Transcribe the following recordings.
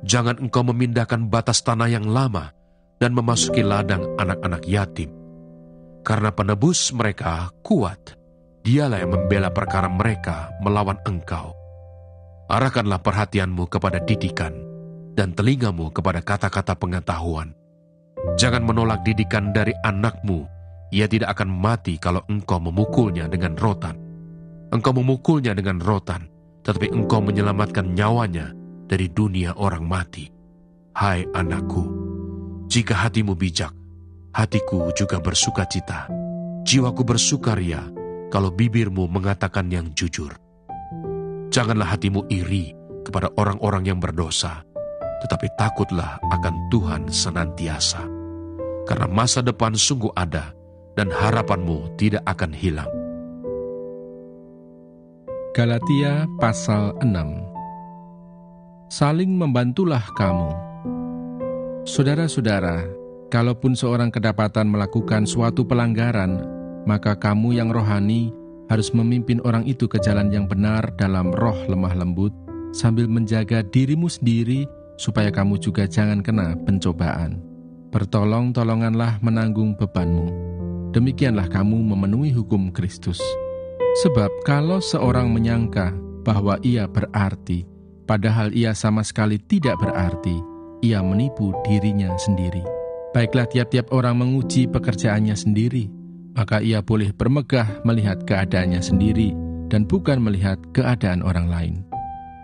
Jangan engkau memindahkan batas tanah yang lama dan memasuki ladang anak-anak yatim. Karena penebus mereka kuat, dialah yang membela perkara mereka melawan engkau. Arahkanlah perhatianmu kepada didikan dan telingamu kepada kata-kata pengetahuan. Jangan menolak didikan dari anakmu, ia tidak akan mati kalau engkau memukulnya dengan rotan. Engkau memukulnya dengan rotan, tetapi engkau menyelamatkan nyawanya dari dunia orang mati. Hai anakku, jika hatimu bijak, hatiku juga bersukacita. Jiwaku bersukaria kalau bibirmu mengatakan yang jujur. Janganlah hatimu iri kepada orang-orang yang berdosa, tetapi takutlah akan Tuhan senantiasa. Karena masa depan sungguh ada, dan harapanmu tidak akan hilang. Galatia pasal 6. Saling membantulah kamu. Saudara-saudara, kalaupun seorang kedapatan melakukan suatu pelanggaran, maka kamu yang rohani harus memimpin orang itu ke jalan yang benar dalam roh lemah lembut, sambil menjaga dirimu sendiri supaya kamu juga jangan kena pencobaan. Bertolong-tolonganlah menanggung bebanmu. Demikianlah kamu memenuhi hukum Kristus. Sebab kalau seorang menyangka bahwa ia berarti, padahal ia sama sekali tidak berarti, ia menipu dirinya sendiri. Baiklah tiap-tiap orang menguji pekerjaannya sendiri, maka ia boleh bermegah melihat keadaannya sendiri dan bukan melihat keadaan orang lain.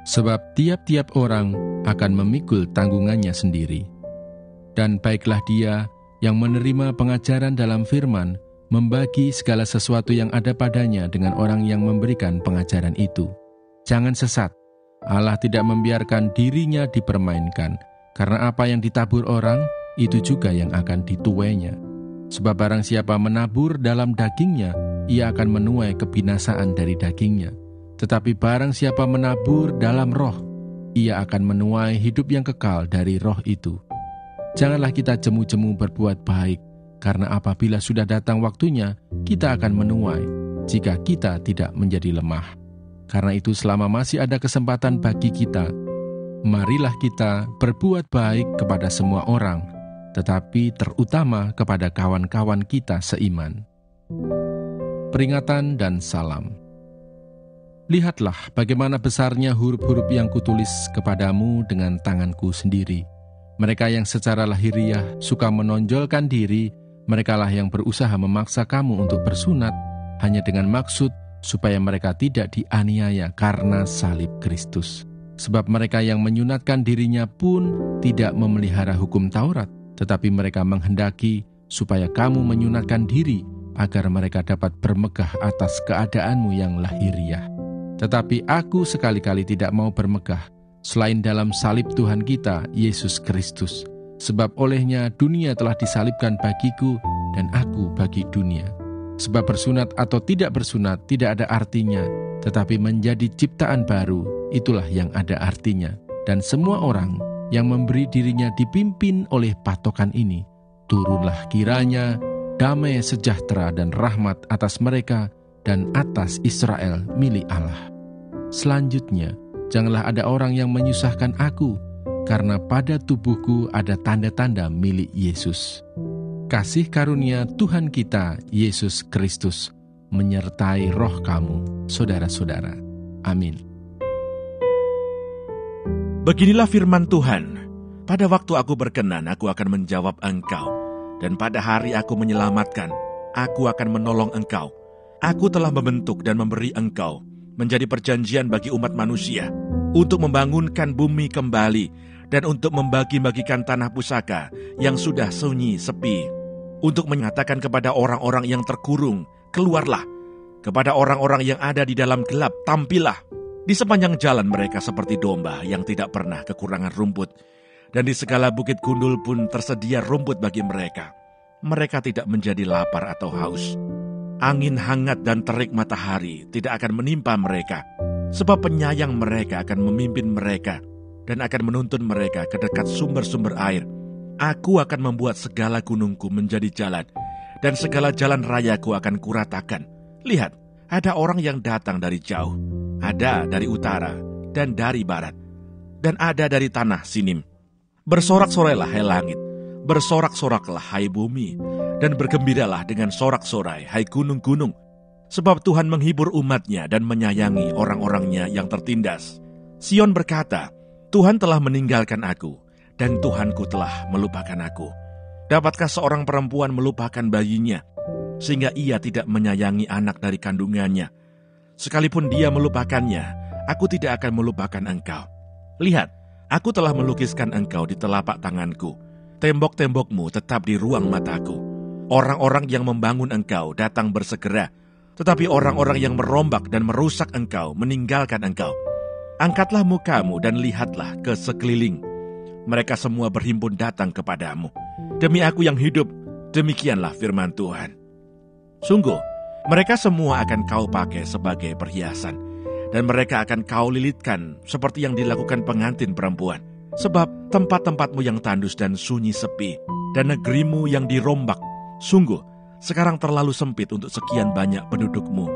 Sebab tiap-tiap orang akan memikul tanggungannya sendiri. Dan baiklah dia yang menerima pengajaran dalam firman, membagi segala sesuatu yang ada padanya dengan orang yang memberikan pengajaran itu. Jangan sesat, Allah tidak membiarkan dirinya dipermainkan, karena apa yang ditabur orang, itu juga yang akan dituainya. Sebab barang siapa menabur dalam dagingnya, ia akan menuai kebinasaan dari dagingnya. Tetapi barang siapa menabur dalam roh, ia akan menuai hidup yang kekal dari roh itu. Janganlah kita jemu-jemu berbuat baik, karena apabila sudah datang waktunya, kita akan menuai, jika kita tidak menjadi lemah. Karena itu selama masih ada kesempatan bagi kita, marilah kita berbuat baik kepada semua orang, tetapi terutama kepada kawan-kawan kita seiman. Peringatan dan salam. Lihatlah bagaimana besarnya huruf-huruf yang kutulis kepadamu dengan tanganku sendiri. Mereka yang secara lahiriah suka menonjolkan diri, merekalah yang berusaha memaksa kamu untuk bersunat, hanya dengan maksud supaya mereka tidak dianiaya karena salib Kristus. Sebab mereka yang menyunatkan dirinya pun tidak memelihara hukum Taurat, tetapi mereka menghendaki supaya kamu menyunatkan diri, agar mereka dapat bermegah atas keadaanmu yang lahiriah. Tetapi aku sekali-kali tidak mau bermegah, selain dalam salib Tuhan kita, Yesus Kristus. Sebab olehnya dunia telah disalibkan bagiku, dan aku bagi dunia. Sebab bersunat atau tidak bersunat tidak ada artinya, tetapi menjadi ciptaan baru, itulah yang ada artinya. Dan semua orang yang memberi dirinya dipimpin oleh patokan ini, turunlah kiranya damai sejahtera dan rahmat atas mereka dan atas Israel milik Allah. Selanjutnya, janganlah ada orang yang menyusahkan aku, karena pada tubuhku ada tanda-tanda milik Yesus. Kasih karunia Tuhan kita, Yesus Kristus, menyertai roh kamu, saudara-saudara. Amin. Beginilah firman Tuhan. Pada waktu aku berkenan, aku akan menjawab engkau. Dan pada hari aku menyelamatkan, aku akan menolong engkau. Aku telah membentuk dan memberi engkau menjadi perjanjian bagi umat manusia, untuk membangunkan bumi kembali, dan untuk membagi-bagikan tanah pusaka yang sudah sunyi sepi, untuk menyatakan kepada orang-orang yang terkurung, keluarlah, kepada orang-orang yang ada di dalam gelap, tampillah. Di sepanjang jalan mereka seperti domba yang tidak pernah kekurangan rumput, dan di segala bukit gundul pun tersedia rumput bagi mereka. Mereka tidak menjadi lapar atau haus. Angin hangat dan terik matahari tidak akan menimpa mereka, sebab penyayang mereka akan memimpin mereka dan akan menuntun mereka ke dekat sumber-sumber air. Aku akan membuat segala gunungku menjadi jalan, dan segala jalan rayaku akan kuratakan. Lihat, ada orang yang datang dari jauh, ada dari utara dan dari barat, dan ada dari tanah Sinim. Bersorak-sorailah hai langit, bersorak-soraklah hai bumi, dan bergembiralah dengan sorak-sorai hai gunung-gunung. Sebab Tuhan menghibur umat-Nya dan menyayangi orang-orangnya yang tertindas. Sion berkata, Tuhan telah meninggalkan aku, dan Tuhanku telah melupakan aku. Dapatkah seorang perempuan melupakan bayinya, sehingga ia tidak menyayangi anak dari kandungannya? Sekalipun dia melupakannya, aku tidak akan melupakan engkau. Lihat, aku telah melukiskan engkau di telapak tanganku. Tembok-tembokmu tetap di ruang mataku. Orang-orang yang membangun engkau datang bersegera, tetapi orang-orang yang merombak dan merusak engkau meninggalkan engkau. Angkatlah mukamu dan lihatlah ke sekeliling. Mereka semua berhimpun datang kepadamu. Demi aku yang hidup, demikianlah firman Tuhan. Sungguh, mereka semua akan kau pakai sebagai perhiasan, dan mereka akan kau lilitkan seperti yang dilakukan pengantin perempuan. Sebab tempat-tempatmu yang tandus dan sunyi sepi, dan negerimu yang dirombak, sungguh, sekarang terlalu sempit untuk sekian banyak pendudukmu,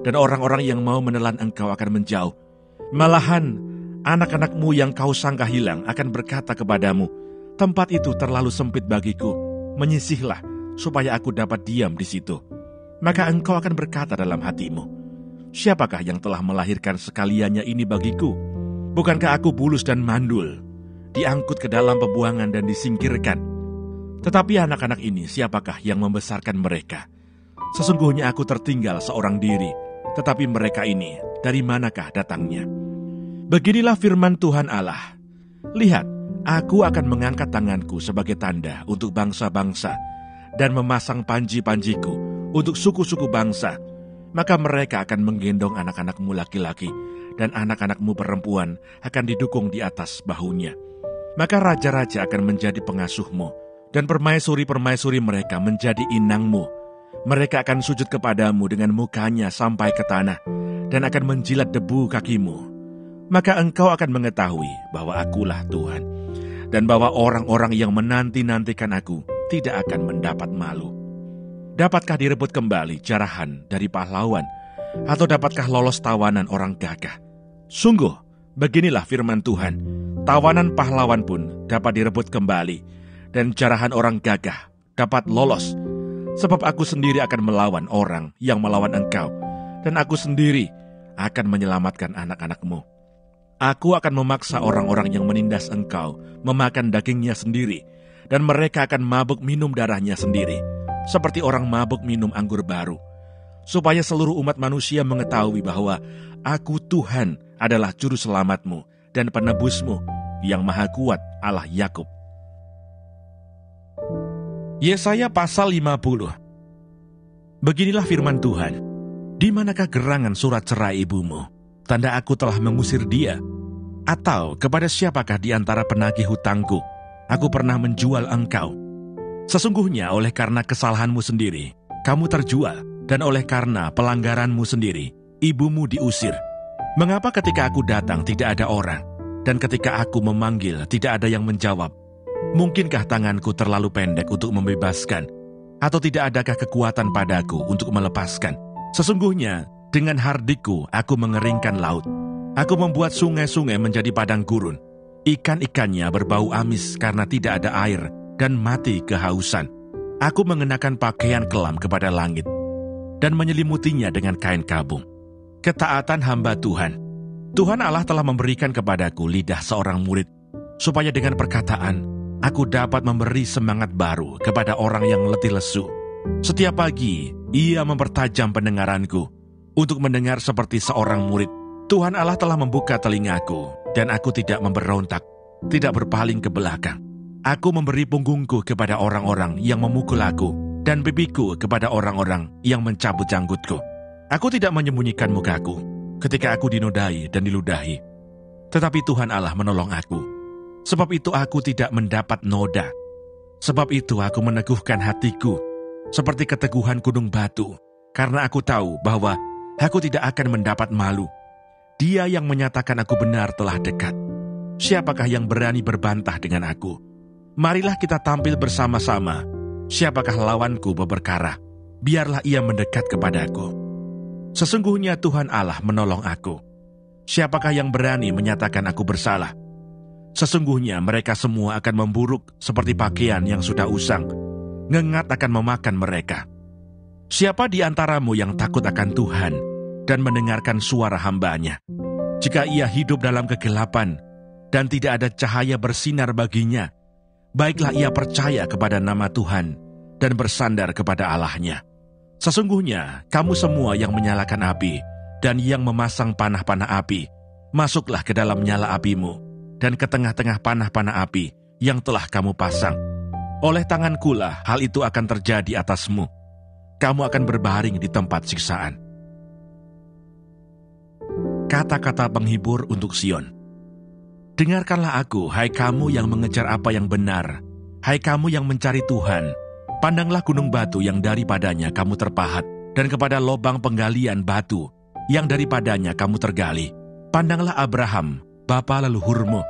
dan orang-orang yang mau menelan engkau akan menjauh. Malahan, anak-anakmu yang kau sangka hilang akan berkata kepadamu, tempat itu terlalu sempit bagiku, menyisihlah supaya aku dapat diam di situ. Maka engkau akan berkata dalam hatimu, siapakah yang telah melahirkan sekaliannya ini bagiku? Bukankah aku bulus dan mandul, diangkut ke dalam pembuangan dan disingkirkan? Tetapi anak-anak ini siapakah yang membesarkan mereka? Sesungguhnya aku tertinggal seorang diri, tetapi mereka ini dari manakah datangnya? Beginilah firman Tuhan Allah. Lihat, aku akan mengangkat tanganku sebagai tanda untuk bangsa-bangsa, dan memasang panji-panjiku untuk suku-suku bangsa. Maka mereka akan menggendong anak-anakmu laki-laki, dan anak-anakmu perempuan akan didukung di atas bahunya. Maka raja-raja akan menjadi pengasuhmu, dan permaisuri-permaisuri mereka menjadi inangmu. Mereka akan sujud kepadamu dengan mukanya sampai ke tanah, dan akan menjilat debu kakimu. Maka engkau akan mengetahui bahwa akulah Tuhan, dan bahwa orang-orang yang menanti-nantikan aku tidak akan mendapat malu. Dapatkah direbut kembali jarahan dari pahlawan, atau dapatkah lolos tawanan orang gagah? Sungguh, beginilah firman Tuhan, tawanan pahlawan pun dapat direbut kembali, dan jarahan orang gagah dapat lolos. Sebab aku sendiri akan melawan orang yang melawan engkau, dan aku sendiri akan menyelamatkan anak-anakmu. Aku akan memaksa orang-orang yang menindas engkau memakan dagingnya sendiri, dan mereka akan mabuk minum darahnya sendiri, seperti orang mabuk minum anggur baru, supaya seluruh umat manusia mengetahui bahwa aku Tuhan adalah juru selamatmu dan penebusmu, yang maha kuat Allah Yakub. Yesaya pasal 50. Beginilah firman Tuhan, di manakah gerangan surat cerai ibumu? Tanda aku telah mengusir dia. Atau kepada siapakah di antara penagih hutangku aku pernah menjual engkau? Sesungguhnya oleh karena kesalahanmu sendiri, kamu terjual, dan oleh karena pelanggaranmu sendiri, ibumu diusir. Mengapa ketika aku datang tidak ada orang, dan ketika aku memanggil tidak ada yang menjawab? Mungkinkah tanganku terlalu pendek untuk membebaskan? Atau tidak adakah kekuatan padaku untuk melepaskan? Sesungguhnya, dengan hardiku aku mengeringkan laut. Aku membuat sungai-sungai menjadi padang gurun. Ikan-ikannya berbau amis karena tidak ada air dan mati kehausan. Aku mengenakan pakaian kelam kepada langit dan menyelimutinya dengan kain kabung. Ketaatan hamba Tuhan. Tuhan Allah telah memberikan kepadaku lidah seorang murid, supaya dengan perkataan aku dapat memberi semangat baru kepada orang yang letih lesu. Setiap pagi, ia mempertajam pendengaranku untuk mendengar seperti seorang murid. Tuhan Allah telah membuka telingaku, dan aku tidak memberontak, tidak berpaling ke belakang. Aku memberi punggungku kepada orang-orang yang memukul aku, dan pipiku kepada orang-orang yang mencabut janggutku. Aku tidak menyembunyikan mukaku ketika aku dinodai dan diludahi. Tetapi Tuhan Allah menolong aku. Sebab itu aku tidak mendapat noda. Sebab itu aku meneguhkan hatiku, seperti keteguhan gunung batu, karena aku tahu bahwa aku tidak akan mendapat malu. Dia yang menyatakan aku benar telah dekat. Siapakah yang berani berbantah dengan aku? Marilah kita tampil bersama-sama. Siapakah lawanku berperkara? Biarlah ia mendekat kepadaku. Sesungguhnya Tuhan Allah menolong aku. Siapakah yang berani menyatakan aku bersalah? Sesungguhnya mereka semua akan memburuk seperti pakaian yang sudah usang. Ngengat akan memakan mereka. Siapa di antaramu yang takut akan Tuhan dan mendengarkan suara hamba-Nya? Jika ia hidup dalam kegelapan dan tidak ada cahaya bersinar baginya, baiklah ia percaya kepada nama Tuhan dan bersandar kepada Allah-Nya. Sesungguhnya kamu semua yang menyalakan api dan yang memasang panah-panah api, masuklah ke dalam nyala apimu dan ke tengah-tengah panah-panah api yang telah kamu pasang. Oleh tangankulah hal itu akan terjadi atasmu. Kamu akan berbaring di tempat siksaan. Kata-kata penghibur untuk Sion. Dengarkanlah aku, hai kamu yang mengejar apa yang benar, hai kamu yang mencari Tuhan. Pandanglah gunung batu yang daripadanya kamu terpahat, dan kepada lobang penggalian batu yang daripadanya kamu tergali. Pandanglah Abraham, bapa leluhurmu,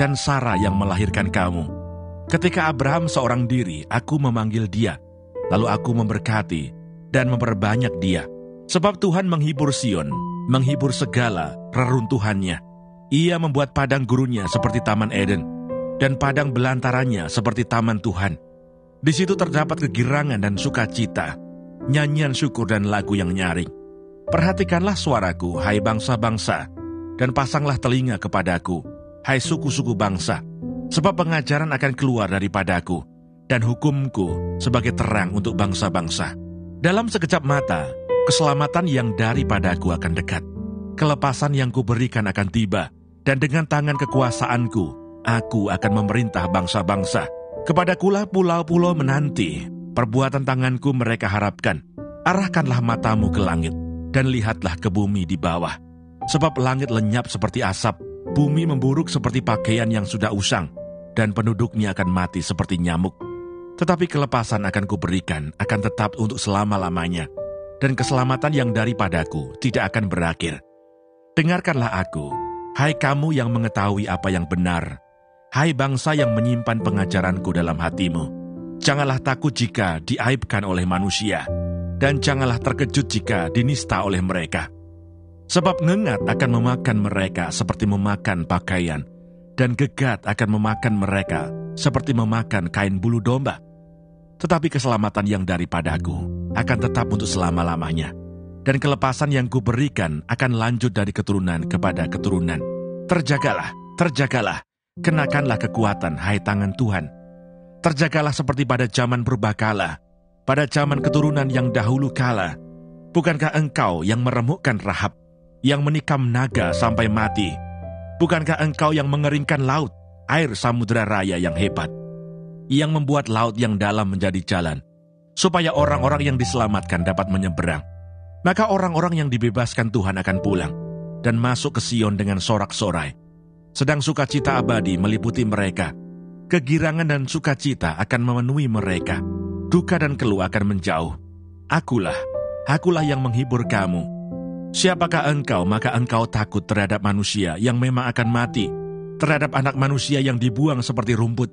dan Sarah yang melahirkan kamu. Ketika Abraham seorang diri, aku memanggil dia, lalu aku memberkati dan memperbanyak dia. Sebab Tuhan menghibur Sion, menghibur segala reruntuhannya. Ia membuat padang gurunnya seperti Taman Eden, dan padang belantarannya seperti Taman Tuhan. Di situ terdapat kegirangan dan sukacita, nyanyian syukur dan lagu yang nyaring. Perhatikanlah suaraku, hai bangsa-bangsa, dan pasanglah telinga kepadaku, hai suku-suku bangsa. Sebab pengajaran akan keluar daripadaku, dan hukumku sebagai terang untuk bangsa-bangsa. Dalam sekejap mata, keselamatan yang daripadaku akan dekat. Kelepasan yang kuberikan akan tiba, dan dengan tangan kekuasaanku, aku akan memerintah bangsa-bangsa. Kepadakulah pulau-pulau menanti, perbuatan tanganku mereka harapkan. Arahkanlah matamu ke langit, dan lihatlah ke bumi di bawah. Sebab langit lenyap seperti asap, bumi memburuk seperti pakaian yang sudah usang, dan penduduknya akan mati seperti nyamuk. Tetapi kelepasan akan kuberikan akan tetap untuk selama-lamanya, dan keselamatan yang daripadaku tidak akan berakhir. Dengarkanlah aku, hai kamu yang mengetahui apa yang benar, hai bangsa yang menyimpan pengajaranku dalam hatimu. Janganlah takut jika diaibkan oleh manusia, dan janganlah terkejut jika dinista oleh mereka. Sebab ngengat akan memakan mereka seperti memakan pakaian, dan gegat akan memakan mereka seperti memakan kain bulu domba. Tetapi keselamatan yang daripadaku akan tetap untuk selama-lamanya, dan kelepasan yang kuberikan akan lanjut dari keturunan kepada keturunan. Terjagalah, terjagalah, kenakanlah kekuatan, hai tangan Tuhan. Terjagalah seperti pada zaman purbakala, pada zaman keturunan yang dahulu kala. Bukankah engkau yang meremukkan Rahab, yang menikam naga sampai mati? Bukankah engkau yang mengeringkan laut, air samudera raya yang hebat, yang membuat laut yang dalam menjadi jalan, supaya orang-orang yang diselamatkan dapat menyeberang? Maka orang-orang yang dibebaskan Tuhan akan pulang dan masuk ke Sion dengan sorak-sorai. Sedang sukacita abadi meliputi mereka. Kegirangan dan sukacita akan memenuhi mereka. Duka dan keluh akan menjauh. Akulah yang menghibur kamu. Siapakah engkau, maka engkau takut terhadap manusia yang memang akan mati, terhadap anak manusia yang dibuang seperti rumput,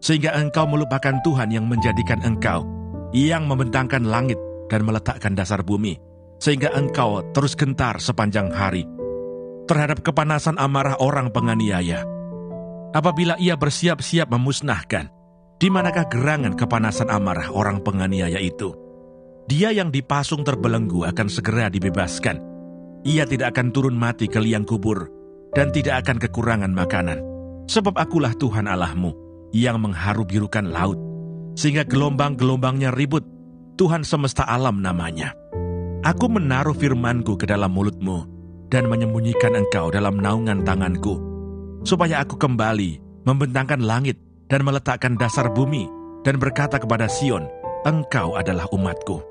sehingga engkau melupakan Tuhan yang menjadikan engkau, yang membentangkan langit dan meletakkan dasar bumi, sehingga engkau terus gentar sepanjang hari terhadap kepanasan amarah orang penganiaya. Apabila ia bersiap-siap memusnahkan, di manakah gerangan kepanasan amarah orang penganiaya itu? Dia yang dipasung terbelenggu akan segera dibebaskan. Ia tidak akan turun mati ke liang kubur, dan tidak akan kekurangan makanan. Sebab akulah Tuhan Allahmu, yang mengharu-birukan laut, sehingga gelombang-gelombangnya ribut. Tuhan semesta alam namanya. Aku menaruh firmanku ke dalam mulutmu, dan menyembunyikan engkau dalam naungan tanganku, supaya aku kembali membentangkan langit dan meletakkan dasar bumi, dan berkata kepada Sion, engkau adalah umatku.